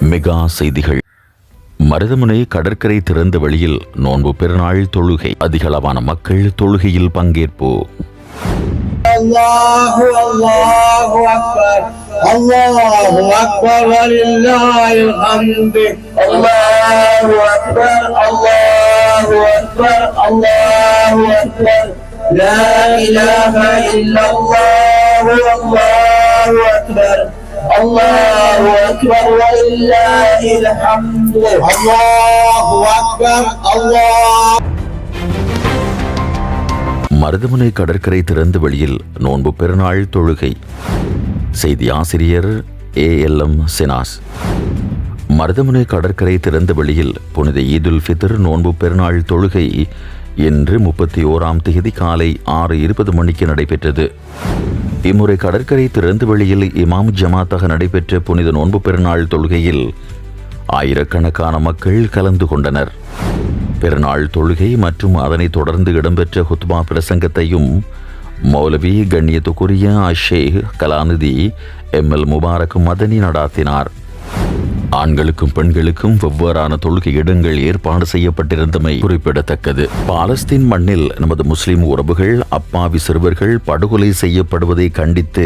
Mega செய்திகள். மருதமுனை கடற்கரை திறந்த வெளியில் நோன்பு பெருநாள் தொழுகை. அதிகளவான மக்கள் தொழுகையில் பங்கேற்பு. அல்லாஹு அல்லாஹு அக்பர் அல்லாஹு அக்பர் வலில்லாஹில் ஹம்து அல்லாஹு அக்பர் அல்லாஹு அக்பர் அல்லாஹு அக்பர் லா இலாஹா இல்லல்லாஹு அல்லாஹு அக்பர் அல்லாஹு அக்பர் வலில்லாஹில் ஹம்து அல்லாஹு அக்பர் அல்லாஹ். மருதமுனை கடற்கரை திறந்த வெளியில் நோன்பு பெருநாள் தொழுகை. செய்தி ஆசிரியர் ALM சினாஸ். மருதமுனை கடற்கரை திறந்த வெளியில் புனித ஈதுல் ஃபித்ர் நோன்பு பெருநாள் தொழுகை இன்று 31ஆம் தேதி காலை 6:20 மணிக்கு நடைபெற்றது. இம்முறை கடற்கரை திறந்த வெளியில் இமாம் ஜமாத்தாக நடைபெற்ற புனித நோன்பு பெருநாள் தொழுகையில் ஆயிரக்கணக்கான மக்கள் கலந்து கொண்டனர். பெருநாள் தொழுகை மற்றும் அதனைத் தொடர்ந்து இடம்பெற்ற ஹுத்பா பிரசங்கத்தையும் மௌலவி கண்ணியத்துக்குரிய ஷேக் கலாநிதி ML முபாரக் மதனி நடாத்தினார். ஆண்களுக்கும் பெண்களுக்கும் வெவ்வேறான தொழுகை இடங்கள் ஏற்பாடு செய்யப்பட்டிருந்தமை குறிப்பிடத்தக்கது. பாலஸ்தீன் மண்ணில் நமது முஸ்லிம் உறவுகள் அப்பாவி சிறுவர்கள் படுகொலை செய்யப்படுவதை கண்டித்து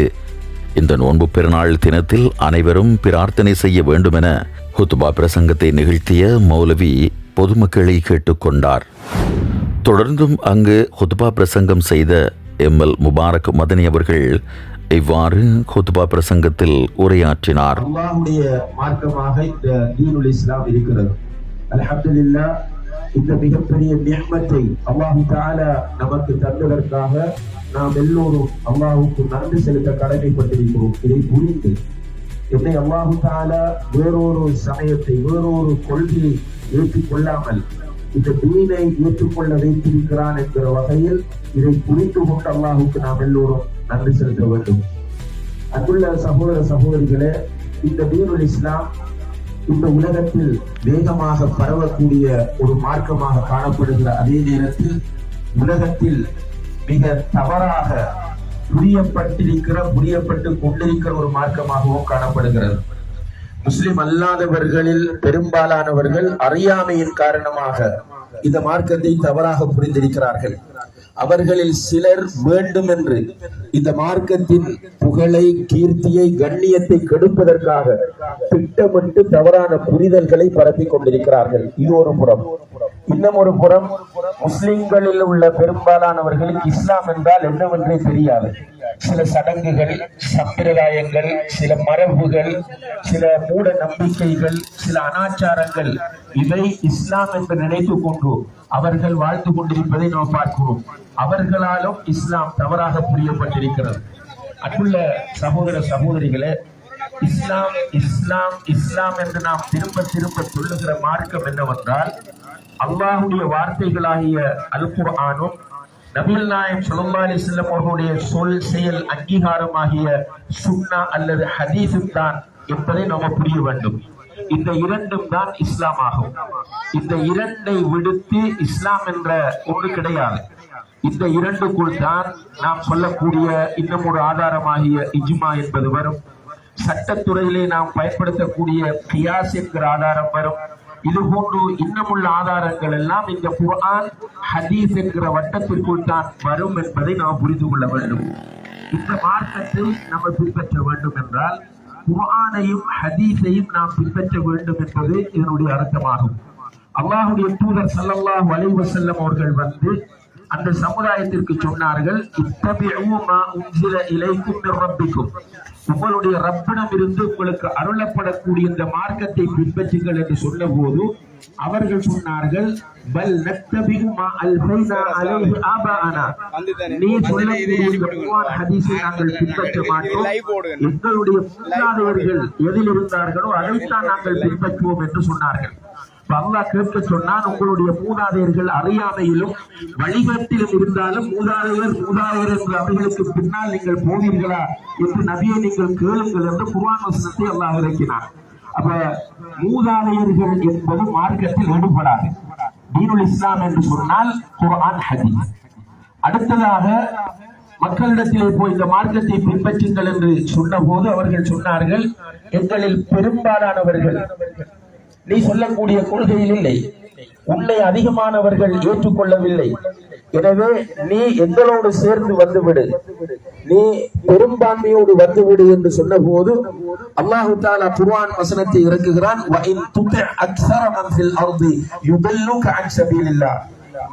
இந்த நோன்பு பெருநாள் தினத்தில் அனைவரும் பிரார்த்தனை செய்ய வேண்டுமென ஹுத்பா பிரசங்கத்தை நிகழ்த்திய மௌலவி பொதுமக்களை கேட்டுக்கொண்டார். தொடர்ந்தும் அங்கு ஹுத்பா பிரசங்கம் செய்த ML முபாரக் மதனி அவர்கள் இவ்வாறு ஹுத்பா பிரசங்கத்தில் உரையாற்றினார். அல்லாஹ்வுடைய மார்க்கமாக இந்த தீனுல் இஸ்லாம் இருக்கிறது. அல்ஹம்துலில்லாஹ், இந்த மிகப்பெரிய நிஅமத்தை அல்லாஹ் தஆலா நமக்கு தந்ததற்காக நாம் எல்லோரும் அல்லாஹ்வுக்கு நன்றி செலுத்த கடமைப்பட்டிருக்கிறோம். இதை புரிந்து என்னை அல்லாஹ் தஆலா வேறொரு சமயத்தை வேறொரு கொள்கையை ஏற்றுக்கொள்ளாமல் இந்த தீனை ஏற்றுக்கொள்ள வைத்திருக்கிறான் என்கிற வகையில் இதை புரிந்து கொண்டு அல்லாஹுக்கு நாம் எல்லோரும் நன்றி செலுத்த வேண்டும். அன்புள்ள சகோதர சகோதரிகளே, இந்த தீனுல் இஸ்லாம் இந்த உலகத்தில் வேகமாக பரவக்கூடிய ஒரு மார்க்கமாக காணப்படுகிற அதே நேரத்தில் உலகத்தில் மிக தவறாக புரியப்பட்டு கொண்டிருக்கிற ஒரு மார்க்கமாகவும் காணப்படுகிறது. முஸ்லிம் அல்லாதவர்களில் பெரும்பாலானவர்கள் அறியாமையின் காரணமாக இந்த மார்க்கத்தை தவறாக புரிந்திருக்கிறார்கள். அவர்களில் சிலர் வேண்டும் என்று இந்த மார்க்கத்தின் புகழை, கீர்த்தியை, கண்ணியத்தை கெடுப்பதற்காக திட்டமிட்டு தவறான புரிதல்களை பரப்பிக் கொண்டிருக்கிறார்கள். இது ஒரு புறம். இன்னும் ஒரு புறம், முஸ்லிம்களில் உள்ள பெரும்பாலானவர்களுக்கு இஸ்லாம் என்றால் என்னவென்றே தெரியாது. சில சடங்குகள், சம்பிரதாயங்கள், சில மரபுகள், சில மூட நம்பிக்கைகள், சில அனாச்சாரங்கள், இவை இஸ்லாம் என்று நினைத்துக் கொண்டு அவர்கள் வாழ்ந்து கொண்டிருப்பதை நாம் பார்க்கிறோம். அவர்களாலும் இஸ்லாம் தவறாக புரியப்பட்டிருக்கிறது. அன்புள்ள சகோதர சகோதரிகளே, இஸ்லாம் இஸ்லாம் இஸ்லாம் என்று நாம் திரும்ப சொல்லுகிற மார்க்கம் என்னவென்றால், அல்லாஹ்வுடைய வார்த்தைகளாகிய அல் குர்ஆனும் நபிகள் நாயகம் ஸல்லல்லாஹு அலைஹி வஸல்லம் அவர்களுடைய சொல் செயல் அங்கீகாரமாகிய சுன்னா அல்லது ஹதீஸும் தான் என்பதை நாம் புரிய வேண்டும். இந்த இரண்டும் தான் இஸ்லாம் ஆகும். இந்த இரண்டை விடுத்து இஸ்லாம் என்ற ஒன்று கிடையாது. இந்த இரண்டுக்குள் தான் நாம் சொல்லக்கூடிய இன்னும் ஒரு ஆதாரமாகிய இஜ்மா என்பது வரும். சட்டத்துறையிலே நாம் பயன்படுத்தக்கூடிய கியாஸ் என்கிற ஆதாரம் வரும். இது போன்று இன்னமுள்ள ஆதாரங்கள் எல்லாம் இந்த குர்ஆன் ஹதீஸ் என்கிற வட்டத்திற்குள் தான் வரும் என்பதை நாம் புரிந்து கொள்ள வேண்டும். இந்த மார்க்கத்தை நம்ம பின்பற்ற வேண்டும் என்றால் குர்ஆனையும் ஹதீஸையும் நாம் பின்பற்ற வேண்டும் என்பது இதனுடைய அர்த்தமாகும். அல்லாஹ்வுடைய தூதர் ஸல்லல்லாஹு அலைஹி வஸல்லம் அவர்கள் வந்து அந்த சமுதாயத்திற்கு சொன்னார்கள், இத்தபிஉ மா உன்ஸில இலைக்கும் மிர் ரப்பிக்கும், உங்களுடைய ரப்பிடம் இருந்து உங்களுக்கு அருளப்படக்கூடிய இந்த மார்க்கத்தை பின்பற்றுங்கள் என்று சொன்ன போது அவர்கள் சொன்னார்கள், பல் நத்தபிஉ மா அல்ஃபைனா அலைஹி ஆபாஅனா, நீ சொல்லக்கூடிய இந்த குர்ஆன் ஹதீஸை நாங்கள் பின்பற்ற மாட்டோம், எங்களுடைய மூதாதையர்கள் எதில் இருந்தார்களோ அதைத்தான் நாங்கள் பின்பற்றுவோம் என்று சொன்னார்கள். அல்லாஹ் கேட்க சொன்னான், உங்களுடைய மூதாதையர்கள் அறியாமையிலும் வழிகட்டிலும் இருந்தாலும் மூதாதையர் என்று அவர்களுக்கு பின்னால் நீங்கள் போவீர்களா என்று நபியை நீங்கள் கேளுங்கள் என்று குர்ஆன் வசனத்தை அல்லாஹ் இறக்கினார். அப்ப மூதாதையர்கள் என்பது மார்க்கத்தில் ஈடுபடாது. தீனுல் இஸ்லாம் என்று சொன்னால் குர்ஆன் ஹதீஸ். அடுத்ததாக மக்களிடத்திலே போய் இந்த மார்க்கத்தை பின்பற்றுங்கள் என்று சொன்ன போது அவர்கள் சொன்னார்கள், எங்களில் பெரும்பாலானவர்கள் நீ சொல்லக்கூடிய கொள்கையில் இல்லை, உன்னை அதிகமானவர்கள் ஏற்றுக்கொள்ளவில்லை, எனவே நீ எங்களோடு சேர்ந்து வந்துவிடு, நீ பெரும்பான்மையோடு வந்துவிடு என்று சொன்ன போது அல்லாஹு தஆலா குர்ஆன் வசனத்தை இறக்குகிறான்,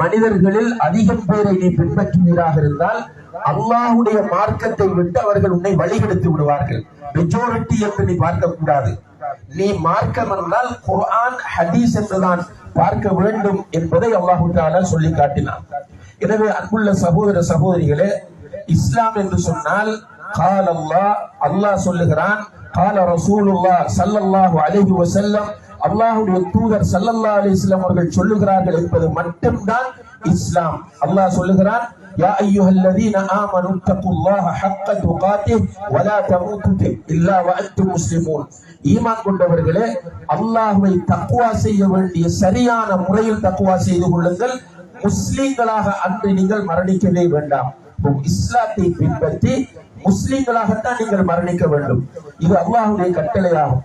மனிதர்களில் அதிகம் பேரை நீ பின்பற்றுவீராக இருந்தால் அல்லாஹ்வுடைய மார்க்கத்தை விட்டு அவர்கள் உன்னை வழிகெடுத்து விடுவார்கள். மெஜாரிட்டி என்று நீ பார்க்க கூடாது, நீ மார்க்கம் என்றால் குர்ஆன் ஹதீஸ் என்றுதான் பார்க்க வேண்டும் என்பதை அல்லாஹு தஆலா சொல்லி காட்டினான். எனவே அன்புள்ள சகோதர சகோதரிகளே, இஸ்லாம் என்று சொன்னால் கால் அல்லாஹ் சொல்லுகிறான், கால ரசூலுல்லாஹ் ஸல்லல்லாஹு அலைஹி வஸல்லம் அல்லாஹ்வுடைய தூதர் ஸல்லல்லாஹு அலைஹி வஸல்லம் அவர்கள் சொல்லுகிறார்கள் என்பது மட்டும்தான் இஸ்லாம். அல்லாஹ் சொல்லுகிறான், யா அய்யுஹல்லதீன ஆமனு தக்குல்லாஹ ஹக்க துகாத்திஹ் வலா தமூது இல்லா வஅன்தும் முஸ்லிமூன். ஈமான் கொண்டவர்களே, அல்லாஹ்வை தக்வா செய்ய வேண்டிய சரியான முறையில் தக்வா செய்து கொள்ளுங்கள், முஸ்லிம்களாக அன்று நீங்கள் மரணிக்கவே வேண்டாம். இஸ்லாத்தை பின்பற்றி முஸ்லிம்களாகத்தான் நீங்கள் மரணிக்க வேண்டும். இது அல்லாஹ்வுடைய கட்டளையாகும்.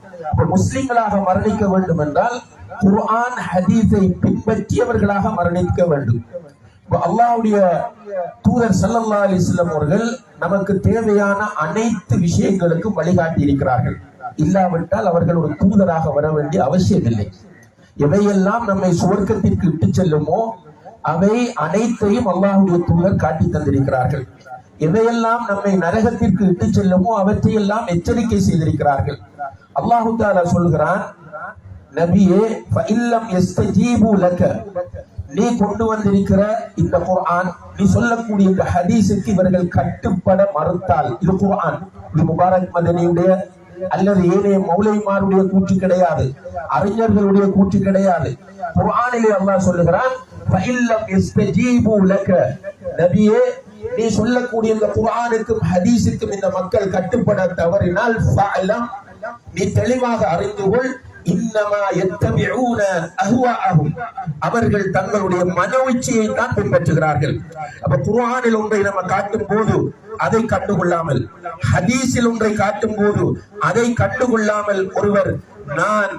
முஸ்லிம்களாக மரணிக்க வேண்டும் என்றால் குர்ஆன் ஹதீஸை பின்பற்றியவர்களாக மரணிக்க வேண்டும். அல்லாஹ்வுடைய தூதர் ஸல்லல்லாஹு அலைஹி வஸல்லம் அவர்கள் நமக்கு தேவையான அனைத்து விஷயங்களுக்கும் வழிகாட்டி இருக்கிறார்கள். இல்லாவிட்டால் அவர்கள் ஒரு தூதராக வர வேண்டிய அவசியம் இல்லை. எவையெல்லாம் நம்மை சுவர்க்கத்திற்கு இட்டு செல்லுமோ அவை அனைத்தையும் அல்லாஹ்வுடைய தூதர் காட்டி தந்திருக்கிறார்கள். எவையெல்லாம் நம்மை நரகத்திற்கு இட்டு செல்லுமோ அவற்றையெல்லாம் எச்சரிக்கை செய்திருக்கிறார்கள். அல்லாஹு தஆலா சொல்கிறான், நபியே ஃபஇல்லம் யஸ்தஜீபு லக, நீ கொண்டு வந்திருக்கிற இந்த குர்ஆன், நீ சொல்லக்கூடிய இந்த ஹதீஸுக்கு இவர்கள் கட்டுப்பட மறுத்தால், இது குர்ஆன், இது முபாரக் மதனியுடைய அல்லது ஏனைய மௌலைமாருடைய கூற்று கிடையாது, அறிஞர்களுடைய கூற்று கிடையாது. குர்ஆனிலே அல்லாஹ் சொல்லுகிறான், ஃபஇல்லம் யஸ்தஜீபு லக, நபியே நீ சொல்லக்கூடிய இந்த குர்ஆனுக்கும் ஹதீஸுக்கும் இந்த மக்கள் கட்டுப்பட தவறினால் ஃபஅலம், நீ தெளிவாக அறிந்து கொள், இன்னமா யத்தபிஊன அஹ்வாஅஹும், அவர்கள் தங்களுடைய மனோஇச்சையை தான் பின்பற்றுகிறார்கள். அப்ப குர்ஆனில் ஒன்றை நம்ம காட்டும் போது அதை கண்டுகொள்ளாமல், ஹதீஸில் ஒன்றை காட்டும் போது அதை கண்டுகொள்ளாமல் ஒருவர் நான்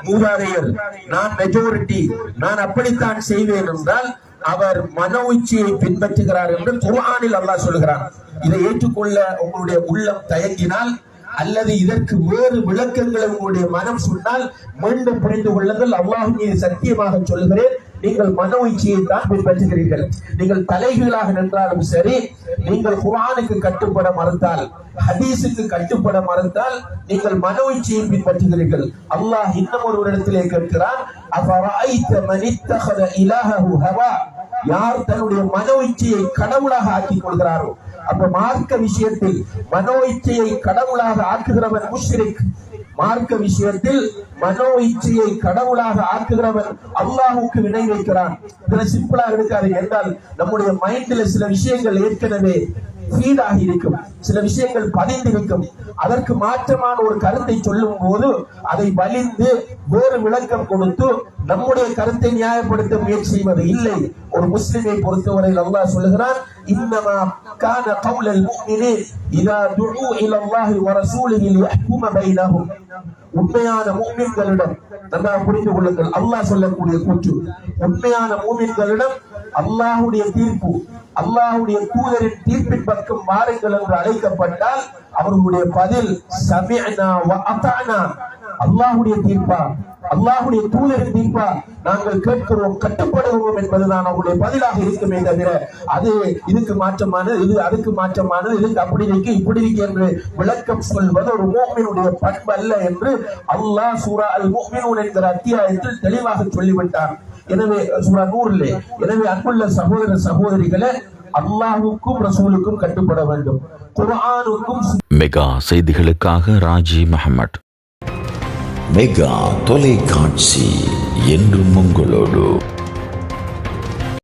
மூதாதையர், நான் மெஜாரிட்டி, நான் அப்படித்தான் செய்வேன் என்றால் அவர் மனோஇச்சையை பின்பற்றுகிறார் என்று குர்ஆனில் அல்லாஹ் சொல்கிறான். இதை ஏற்றுக்கொள்ள உங்களுடைய உள்ளம் தயங்கினால் அல்லது இதற்கு வேறு விளக்கங்களை உங்களுடைய மனம் சொன்னால் மீண்டும் புரிந்து கொள்ளுங்கள். அல்லாஹ் மீது சத்தியமாக சொல்கிறேன், நீங்கள் மனோஇச்சையை தான் பின்பற்றுகிறீர்கள். நீங்கள் தலைகீழாக நின்றாலும் சரி, நீங்கள் குர்ஆனுக்கு கட்டுப்பட மறுத்தால், ஹதீஸுக்கு கட்டுப்பட மறுத்தால் நீங்கள் மனோஇச்சையை பின்பற்றுகிறீர்கள். அல்லாஹ் இன்னும் ஒரு இடத்திலே கேட்கிறான், அஃபரஐத மன் இத்தஹத இலாஹஹு ஹவா, யார் தன்னுடைய மனோஇச்சையை கடவுளாக ஆக்கிக் கொள்கிறாரோ. அப்ப மார்க்க விஷயத்தில் மனோஇச்சையை கடவுளாக ஆக்குகிறவன் முஷ்ரிக். மார்க்க விஷயத்தில் மனோஇச்சையை கடவுளாக ஆக்குகிறவன் அல்லாஹ்வுக்கு இணை வைக்கிறான். இதுல சிம்பிளா இருக்காது என்றால், நம்முடைய மைண்ட்ல சில விஷயங்கள் ஏற்கனவே ஃபீடாக இருக்கும், சில விஷயங்கள் பதிந்திருக்கும். அதற்கு மாற்றமான ஒரு கருத்தை சொல்லும் போது அதை வலிந்து வேறு விளக்கம் கொடுத்து நம்முடைய கருத்தை நியாயப்படுத்த முயற்சி செய்வது இல்லை. ஒரு முஸ்லிமை பொறுத்தவரையில் அல்லாஹ் சொல்லுகிறான், இன்னமா கான கௌலல் முஃமினீன் இதா துஉ இலல்லாஹி வ ரசூலிஹி லியஹ்கும பைனஹும். உண்மையான முஃமின்களிடம், நல்லா புரிந்து கொள்ளுங்கள், அல்லாஹ் சொல்லக்கூடிய கூற்று, உண்மையான முஃமின்களிடம் அல்லாஹ்வுடைய தீர்ப்பு, அல்லாஹ்வுடைய தூதரின் தீர்ப்பின் பக்கம் வாருங்கள் என்று அழைக்கப்பட்டால் அவர்களுடைய பதில் சமிஅனா வ அத்தஅனா. அல்லாஹ்வுடைய தீர்ப்பா, அல்லாஹ்வுடைய தூதரின் தீர்ப்பா, நாங்கள் கேட்கிறோம், கட்டுப்படுவோம் என்பதுதான் அவருடைய பதிலாக இருக்குமே தவிர அது இதுக்கு மாற்றமானது, இது அதுக்கு மாற்றமானது, இதுக்கு அப்படி இருக்கு இப்படி இருக்கு என்று விளக்கம் சொல்வது ஒரு முஃமினுடைய பண்பு அல்ல என்று அல்லாஹ் சூரா அல் முஃமினூன் என்கிற அத்தியாயத்தில் தெளிவாக சொல்லிவிட்டார். எனவே சூரா நூறிலே, எனவே அன்புள்ள சகோதர சகோதரிகளே, அல்லாஹ்வுக்கும் ரசூலுக்கும் கட்டுப்பட வேண்டும், குர்ஆனுக்கும். மெகா செய்திகளுக்காக ராஜி முஹம்மட். மெகா தொலைக்காட்சி என்றும் உங்களோடு.